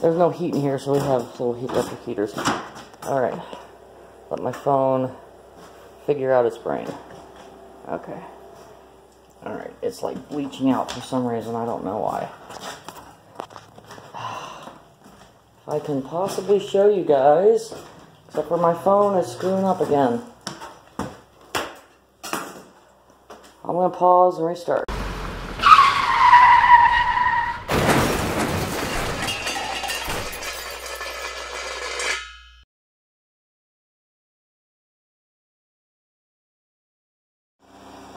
There's no heat in here, so we have little electric heaters. Alright. Let my phone figure out its brain. Okay. Alright, it's like bleaching out for some reason, I don't know why. If I can possibly show you guys, except for my phone is screwing up again. I'm going to pause and restart.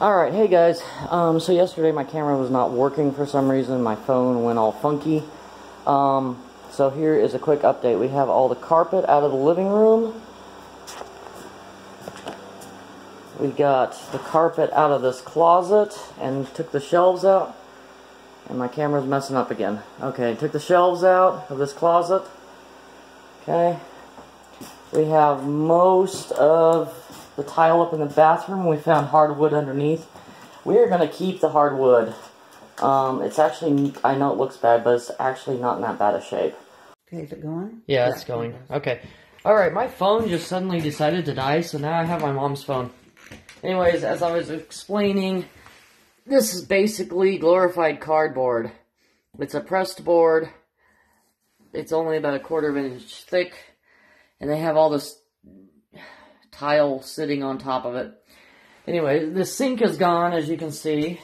Alright, hey guys, so yesterday my camera was not working for some reason, my phone went all funky. So here is a quick update. We have all the carpet out of the living room. We got the carpet out of this closet and took the shelves out. And my camera's messing up again. Okay, took the shelves out of this closet. Okay. We have most of the tile up in the bathroom. We found hardwood underneath. We are going to keep the hardwood. It's actually, I know it looks bad, but it's actually not in that bad a shape. Okay, is it going? Yeah, it's going. Okay. Alright, my phone just suddenly decided to die, so now I have my mom's phone. Anyways, as I was explaining, this is basically glorified cardboard. It's a pressed board. It's only about 1/4 inch thick. And they have all this tile sitting on top of it. Anyway, the sink is gone, as you can see.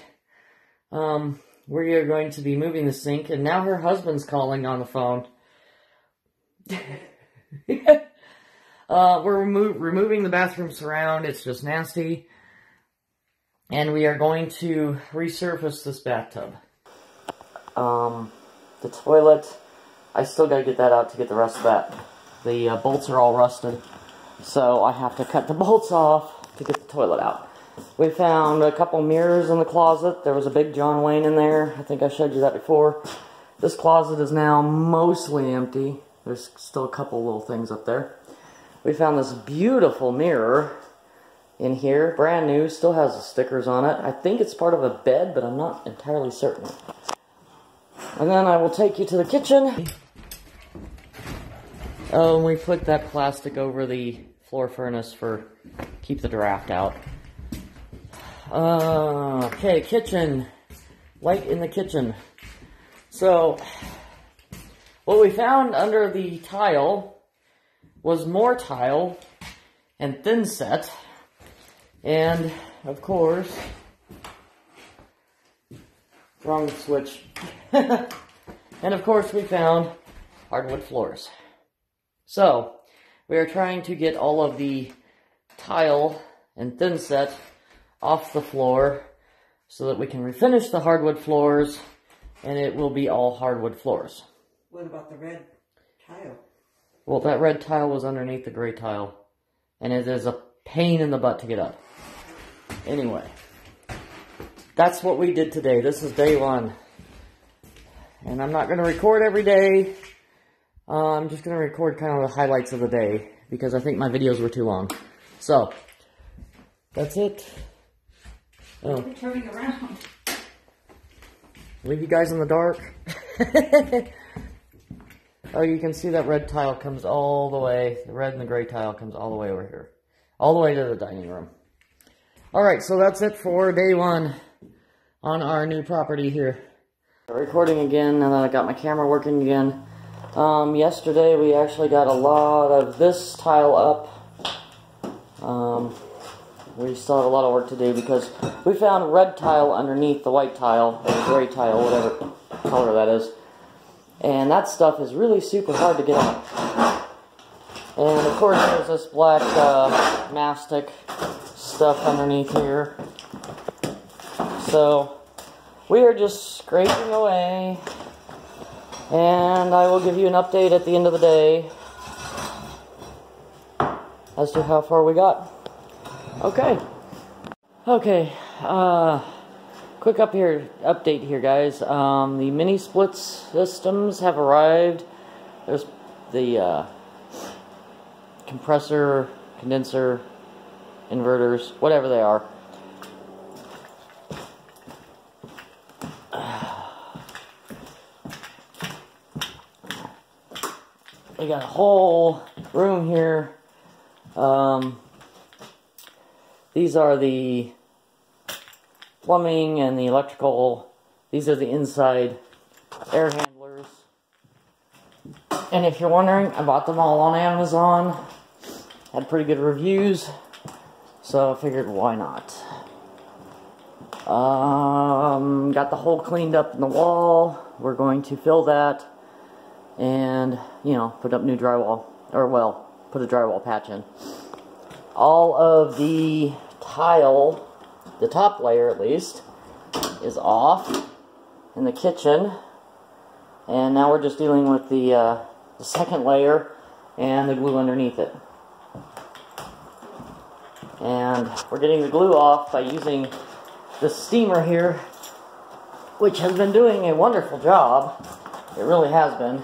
We are going to be moving the sink, and now her husband's calling on the phone. We're removing the bathroom surround. It's just nasty. And we are going to resurface this bathtub. The toilet, I still gotta get that out to get the rest of that. The bolts are all rusted, so I have to cut the bolts off to get the toilet out. We found a couple mirrors in the closet. There was a big John Wayne in there. I think I showed you that before. This closet is now mostly empty. There's still a couple little things up there. We found this beautiful mirror in here, brand new, still has the stickers on it. I think it's part of a bed, but I'm not entirely certain. And then I will take you to the kitchen. Oh, and we put that plastic over the floor furnace for keep the draft out. Okay, kitchen. Light in the kitchen. So, what we found under the tile was more tile and thin set. And, of course, wrong switch. And, of course, we found hardwood floors. So, we are trying to get all of the tile and thin set off the floor so that we can refinish the hardwood floors, and it will be all hardwood floors. What about the red tile? Well, that red tile was underneath the gray tile, and it is a pain in the butt to get up. Anyway, that's what we did today. This is day one. And I'm not going to record every day. I'm just going to record kind of the highlights of the day, because I think my videos were too long. So, that's it. Oh. You're turning around. Leave you guys in the dark. Oh, you can see that red tile comes all the way, the red and the gray tile comes all the way over here. All the way to the dining room. Alright, so that's it for day one on our new property here. Recording again now that I got my camera working again. Yesterday we actually got a lot of this tile up. We still have a lot of work to do because we found red tile underneath the white tile, or the gray tile, whatever color that is. And that stuff is really super hard to get out. And of course there's this black mastic stuff underneath here. So we are just scraping away, and I will give you an update at the end of the day as to how far we got. Okay. Quick update here, guys. The mini splits systems have arrived. There's the compressor, condenser, inverters, whatever they are. we got a whole room here. These are the plumbing and the electrical. These are the inside air handlers. And if you're wondering, I bought them all on Amazon. Had pretty good reviews, so I figured why not. Got the hole cleaned up in the wall. We're going to fill that and, you know, put up new drywall, or well, put a drywall patch in. All of the tile, the top layer at least, is off in the kitchen, and now we're just dealing with the second layer and the glue underneath it. And we're getting the glue off by using the steamer here, which has been doing a wonderful job. It really has been.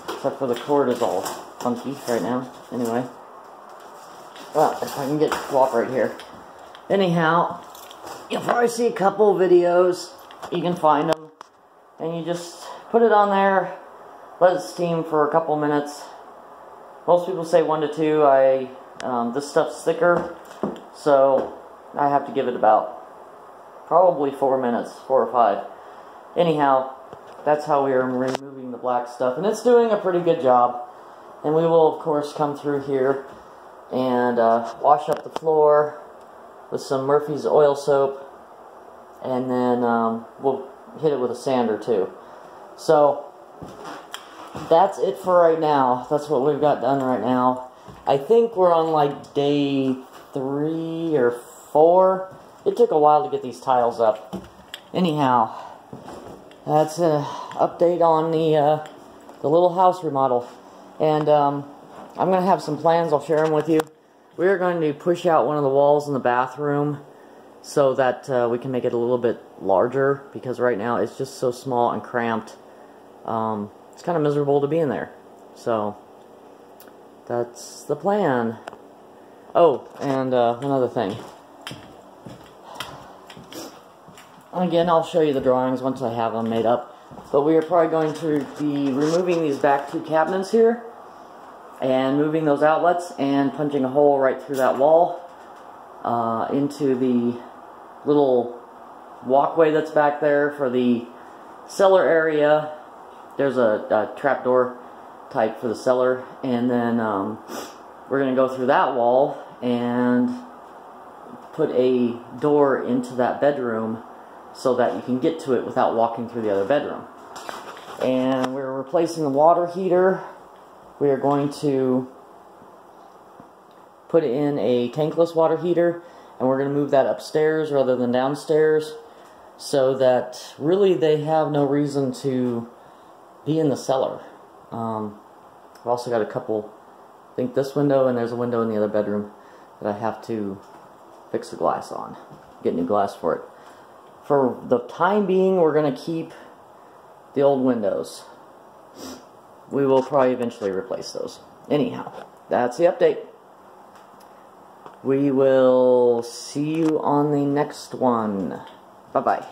Except for the cord is all funky right now. Anyway. Well, if I can get to cooperate here. Anyhow, you'll probably see a couple videos. You can find them. And you just put it on there, let it steam for a couple minutes. Most people say 1 to 2. This stuff's thicker, so I have to give it about probably 4 minutes, 4 or 5. Anyhow, that's how we are removing the black stuff, and it's doing a pretty good job. And we will, of course, come through here and wash up the floor with some Murphy's oil soap, and then we'll hit it with a sander too. So that's it for right now. That's what we've got done right now. I think we're on like day 3 or 4. It took a while to get these tiles up. Anyhow, that's an update on the little house remodel. And I'm going to have some plans. I'll share them with you. We're going to push out one of the walls in the bathroom so that we can make it a little bit larger, because right now it's just so small and cramped. It's kind of miserable to be in there. So that's the plan. Oh, and one other thing. Again, I'll show you the drawings once I have them made up. But we are probably going to be removing these back 2 cabinets here, and moving those outlets and punching a hole right through that wall into the little walkway that's back there for the cellar area. There's a trapdoor type for the cellar, and then we're going to go through that wall and put a door into that bedroom so that you can get to it without walking through the other bedroom. And we're replacing the water heater. We are going to put in a tankless water heater, and we're going to move that upstairs rather than downstairs, so that really they have no reason to be in the cellar. I've also got a couple, I think this window, and there's a window in the other bedroom that I have to fix the glass on, get new glass for it. For the time being, we're going to keep the old windows. We will probably eventually replace those. Anyhow, that's the update. We will see you on the next one. Bye-bye.